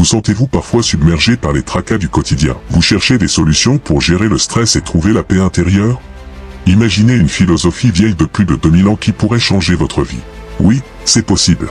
sentez-vous parfois submergé par les tracas du quotidien? Vous cherchez des solutions pour gérer le stress et trouver la paix intérieure? Imaginez une philosophie vieille de plus de 2000 ans qui pourrait changer votre vie. Oui, c'est possible.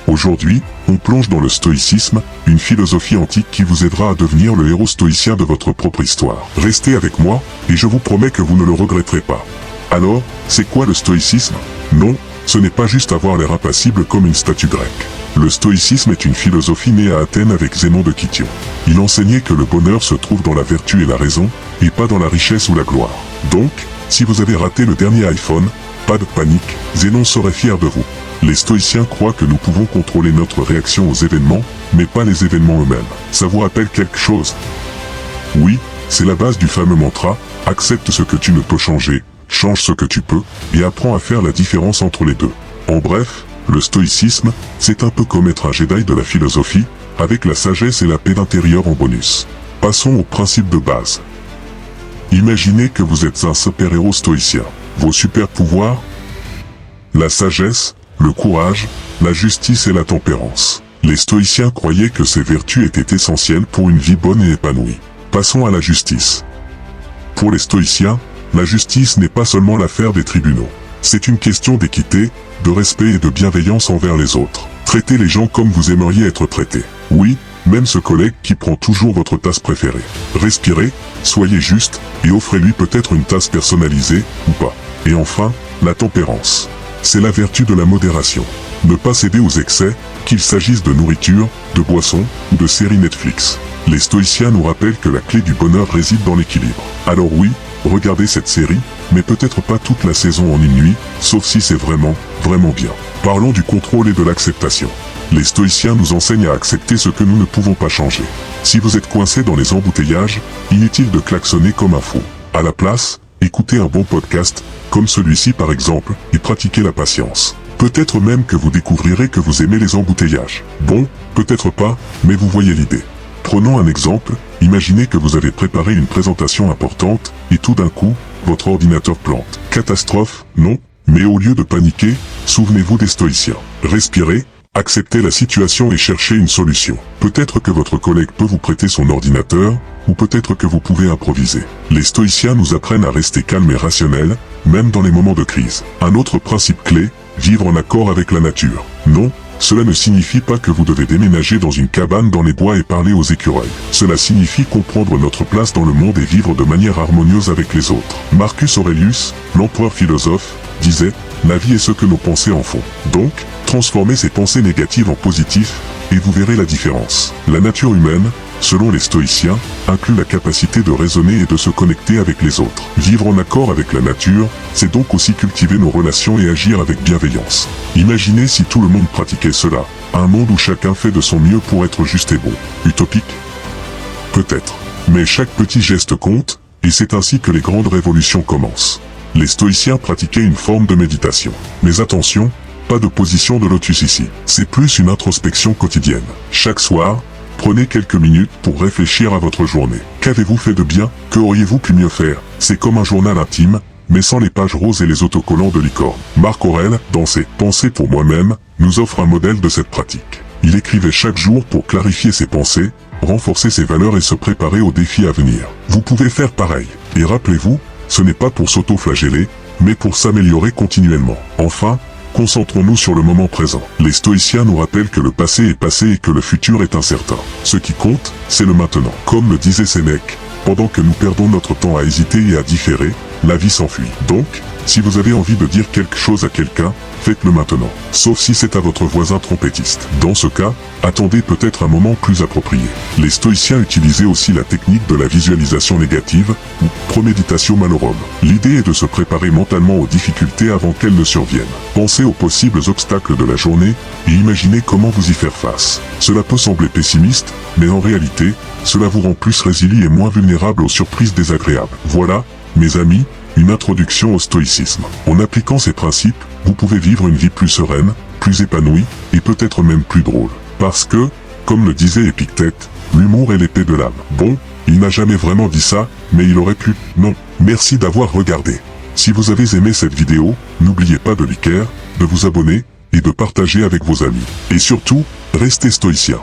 Aujourd'hui, on plonge dans le stoïcisme, une philosophie antique qui vous aidera à devenir le héros stoïcien de votre propre histoire. Restez avec moi, et je vous promets que vous ne le regretterez pas. Alors, c'est quoi le stoïcisme? Non, ce n'est pas juste avoir l'air impassible comme une statue grecque. Le stoïcisme est une philosophie née à Athènes avec Zénon de Kition. Il enseignait que le bonheur se trouve dans la vertu et la raison, et pas dans la richesse ou la gloire. Donc, si vous avez raté le dernier iPhone, pas de panique, Zénon serait fier de vous. Les stoïciens croient que nous pouvons contrôler notre réaction aux événements, mais pas les événements eux-mêmes. Ça vous rappelle quelque chose? Oui, c'est la base du fameux mantra, accepte ce que tu ne peux changer, change ce que tu peux, et apprends à faire la différence entre les deux. En bref, le stoïcisme, c'est un peu comme être un Jedi de la philosophie, avec la sagesse et la paix intérieure en bonus. Passons au principe de base. Imaginez que vous êtes un super-héros stoïcien. Vos super-pouvoirs? La sagesse, le courage, la justice et la tempérance. Les stoïciens croyaient que ces vertus étaient essentielles pour une vie bonne et épanouie. Passons à la justice. Pour les stoïciens, la justice n'est pas seulement l'affaire des tribunaux. C'est une question d'équité, de respect et de bienveillance envers les autres. Traitez les gens comme vous aimeriez être traités. Oui, même ce collègue qui prend toujours votre tasse préférée. Respirez, soyez juste, et offrez-lui peut-être une tasse personnalisée, ou pas. Et enfin, la tempérance. C'est la vertu de la modération. Ne pas céder aux excès, qu'il s'agisse de nourriture, de boissons, ou de séries Netflix. Les stoïciens nous rappellent que la clé du bonheur réside dans l'équilibre. Alors oui, regardez cette série, mais peut-être pas toute la saison en une nuit, sauf si c'est vraiment, vraiment bien. Parlons du contrôle et de l'acceptation. Les stoïciens nous enseignent à accepter ce que nous ne pouvons pas changer. Si vous êtes coincé dans les embouteillages, inutile de klaxonner comme un fou. À la place, écoutez un bon podcast, comme celui-ci par exemple, et pratiquez la patience. Peut-être même que vous découvrirez que vous aimez les embouteillages. Bon, peut-être pas, mais vous voyez l'idée. Prenons un exemple, imaginez que vous avez préparé une présentation importante, et tout d'un coup, votre ordinateur plante. Catastrophe, non, mais au lieu de paniquer, souvenez-vous des stoïciens. Respirez, acceptez la situation et cherchez une solution. Peut-être que votre collègue peut vous prêter son ordinateur, ou peut-être que vous pouvez improviser. Les stoïciens nous apprennent à rester calmes et rationnels, même dans les moments de crise. Un autre principe clé, vivre en accord avec la nature. Non, cela ne signifie pas que vous devez déménager dans une cabane dans les bois et parler aux écureuils. Cela signifie comprendre notre place dans le monde et vivre de manière harmonieuse avec les autres. Marcus Aurelius, l'empereur philosophe, disait « La vie est ce que nos pensées en font ». Donc, transformez ces pensées négatives en positives, et vous verrez la différence. La nature humaine, selon les stoïciens, inclut la capacité de raisonner et de se connecter avec les autres. Vivre en accord avec la nature, c'est donc aussi cultiver nos relations et agir avec bienveillance. Imaginez si tout le monde pratiquait cela, un monde où chacun fait de son mieux pour être juste et bon. Utopique? Peut-être. Mais chaque petit geste compte, et c'est ainsi que les grandes révolutions commencent. Les stoïciens pratiquaient une forme de méditation. Mais attention, pas de position de lotus ici. C'est plus une introspection quotidienne. Chaque soir, prenez quelques minutes pour réfléchir à votre journée. Qu'avez-vous fait de bien? Que auriez-vous pu mieux faire? C'est comme un journal intime, mais sans les pages roses et les autocollants de licorne. Marc Aurèle, dans ses « Pensées pour moi-même », nous offre un modèle de cette pratique. Il écrivait chaque jour pour clarifier ses pensées, renforcer ses valeurs et se préparer aux défis à venir. Vous pouvez faire pareil. Et rappelez-vous, ce n'est pas pour s'auto-flageller, mais pour s'améliorer continuellement. Enfin, concentrons-nous sur le moment présent. Les stoïciens nous rappellent que le passé est passé et que le futur est incertain. Ce qui compte, c'est le maintenant. Comme le disait Sénèque, pendant que nous perdons notre temps à hésiter et à différer, la vie s'enfuit. Donc, si vous avez envie de dire quelque chose à quelqu'un, faites-le maintenant. Sauf si c'est à votre voisin trompettiste. Dans ce cas, attendez peut-être un moment plus approprié. Les stoïciens utilisaient aussi la technique de la visualisation négative, ou préméditation malorum. L'idée est de se préparer mentalement aux difficultés avant qu'elles ne surviennent. Pensez aux possibles obstacles de la journée, et imaginez comment vous y faire face. Cela peut sembler pessimiste, mais en réalité, cela vous rend plus résilient et moins vulnérables aux surprises désagréables. Voilà, mes amis, une introduction au stoïcisme. En appliquant ces principes, vous pouvez vivre une vie plus sereine, plus épanouie, et peut-être même plus drôle. Parce que, comme le disait Épictète, l'humour est l'épée de l'âme. Bon, il n'a jamais vraiment dit ça, mais il aurait pu. Non. Merci d'avoir regardé. Si vous avez aimé cette vidéo, n'oubliez pas de liker, de vous abonner, et de partager avec vos amis. Et surtout, restez stoïciens.